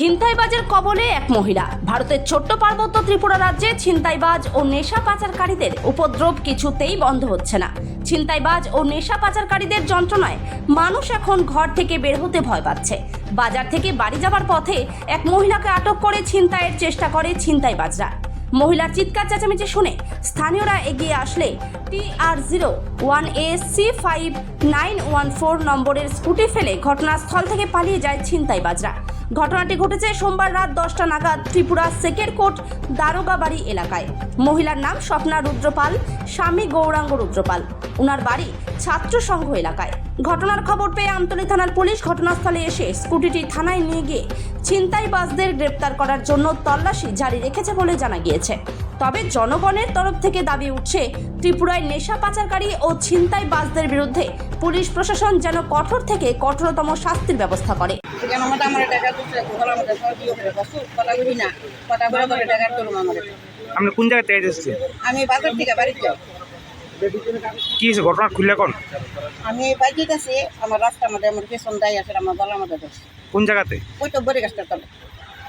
ছিনতাইবাজের কবলে এক মহিলা। ভারতের ছোট্ট পার্বত্য ত্রিপুরা রাজ্যে ছিনতাইবাজ ও নেশা পাচারকারীদের উপদ্রব কিছুতেই বন্ধ হচ্ছে না। ছিনতাইবাজ ও নেশা পাচারকারীদের যন্ত্রণায় মানুষ এখন ঘর থেকে বের হতে ভয় পাচ্ছে। বাজার থেকে বাড়ি যাবার পথে এক মহিলাকে আটক করে ছিনতাইয়ের চেষ্টা করে ছিনতাইবাজরা। মহিলার চিৎকার চেঁচামেচি শুনে স্থানীয়রা এগিয়ে আসলে TR01AC5914 নম্বরের স্কুটি ফেলে ঘটনাস্থল থেকে পালিয়ে যায় ছিনতাইবাজরা। ঘটনাটি ঘটেছে সোমবার রাত 10টা নাগাদ ত্রিপুরা সেকেরকোট দারোগাবাড়ি এলাকায়। মহিলার নাম স্বপ্না রুদ্রপাল, স্বামী গৌরাঙ্গ রুদ্রপাল। ওনার বাড়ি ছাত্র সংঘ এলাকায়। ঘটনার খবর পেয়ে আমতলী থানার পুলিশ ঘটনাস্থলে এসে স্কুটিটি থানায় নিয়ে গিয়ে ছিনতাইবাজদের গ্রেপ্তার করার জন্য তল্লাশি জারি রেখেছে বলে জানা গিয়েছে। তবে জনগণের তরফ থেকে দাবি উঠছে, ত্রিপুরায় নেশা পাচারকারী ও ছিনতাইবাজদের বিরুদ্ধে পুলিশ প্রশাসন যেন কঠোর থেকে কঠোরতম শাস্তির ব্যবস্থা করে। আপনি কোন জায়গা থেকে এসেছেন? আমি বাজার থেকে বাড়ি যাই। কি হয়েছে ঘটনা খুললে কোন? আমি বাইকে গেছি, আমার রাস্তার মধ্যে আমার পেছন দায় আছে, আমার গলার মধ্যে ধরছে। কোন জায়গাতে? ওই তো বড়ি গাছটার তলে।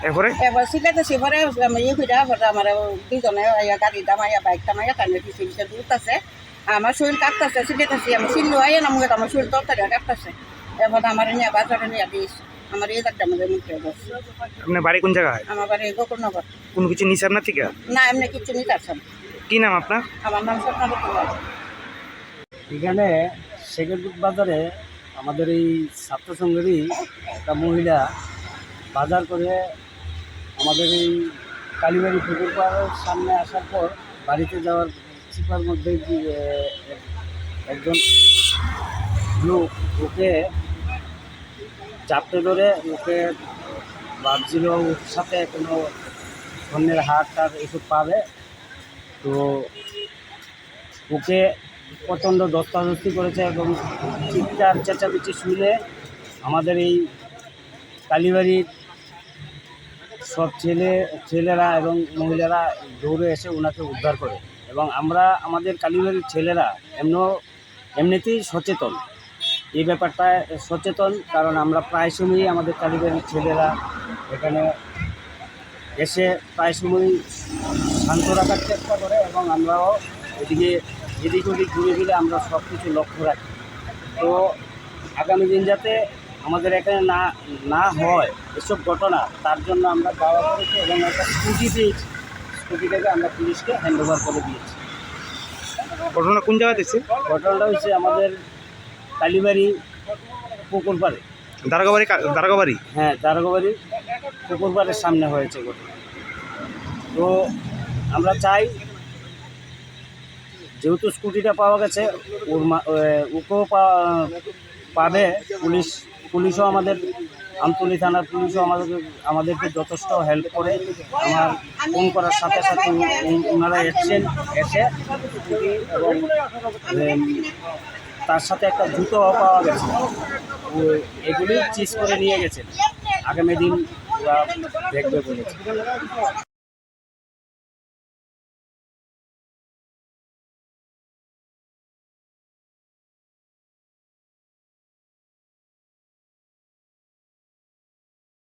এরপরে এবার সিলেতেছি, পরে আমি ইয়ে করে আমার দুজনে গাড়ি দামাইয়া বাইক টামাইয়া কানে পিছিয়ে পিছিয়ে দূরতেছে। আমার শরীর কাঁপতেছে, সিলেতেছি আমি সিল্লু আইয়া নামগে, আমার শরীর তরতারি কাঁপতেছে। এবার আমার নিয়ে বাজারে নিয়ে দিয়েছি, আমার এই জায়গাটা আমাদের মুখে ধরছে। আপনার বাড়ি কোন জায়গায়? আমার বাড়ি গোকুলনগর। কোনো কিছু নিছে আপনার থেকে? না, এমনি কিচ্ছু নিতে আসছেন। কি নাম আপনার? আমার নাম স্বপ্না রুদ্রপাল। এখানে সেকেরকোট বাজারে আমাদের এই ছাত্র সংঘেরই একটা মহিলা বাজার করে আমাদের এই কালীবাড়ি পুকুর পাড়ের সামনে আসার পর বাড়িতে যাওয়ার চিপার মধ্যে একজন লোক ওকে চাপতে ধরে ওকে ভাবছিল ওর সাথে কোনো ধরনের হাত টার এসব পাবে, তো ওকে প্রচণ্ড ধস্তাধস্তি করেছে এবং চিৎকার চেঁচামেচি শুনে আমাদের এই কালীবাড়ির সব ছেলেরা এবং মহিলারা দৌড়ে এসে ওনাকে উদ্ধার করে। এবং আমরা আমাদের কালীবাড়ির ছেলেরা এমনিতেই সচেতন, এই ব্যাপারটায় সচেতন, কারণ আমরা প্রায় সময়ই আমাদের কালীবাড়ির ছেলেরা এখানে এসে প্রায় সময়ই শান্ত রাখার চেষ্টা করে এবং আমরাও এদিক ওদিক ঘুরে ফিরে আমরা সব কিছু লক্ষ্য রাখি। তো আগামী দিন যাতে আমাদের এখানে না হয় এসব ঘটনা, তার জন্য আমরা দাওয়া করেছি এবং একটা স্কুটিটাকে আমরা পুলিশকে হ্যান্ডওভার করে দিয়েছি। ঘটনা কোন জায়গাতে হয়েছে? ঘটনাটা হচ্ছে আমাদের কালীবাড়ি পুকুর পাড়ে। দারোগাবাড়ি? হ্যাঁ, দারোগাবাড়ি পুকুর পাড়ের সামনে হয়েছে ঘটনা। তো আমরা চাই, যেহেতু স্কুটিটা পাওয়া গেছে, ওকেও পাবে পুলিশও আমাদের আমতলী থানার পুলিশও আমাদেরকে যথেষ্ট হেল্প করে। আমার ফোন করার সাথে সাথে ওনারা এসে স্কুটি এবং তার সাথে একটা জুতো পাওয়া গেছে, এগুলি চিজ করে নিয়ে গেছে। আগামী দিন ওরা দেখবে বলেছে।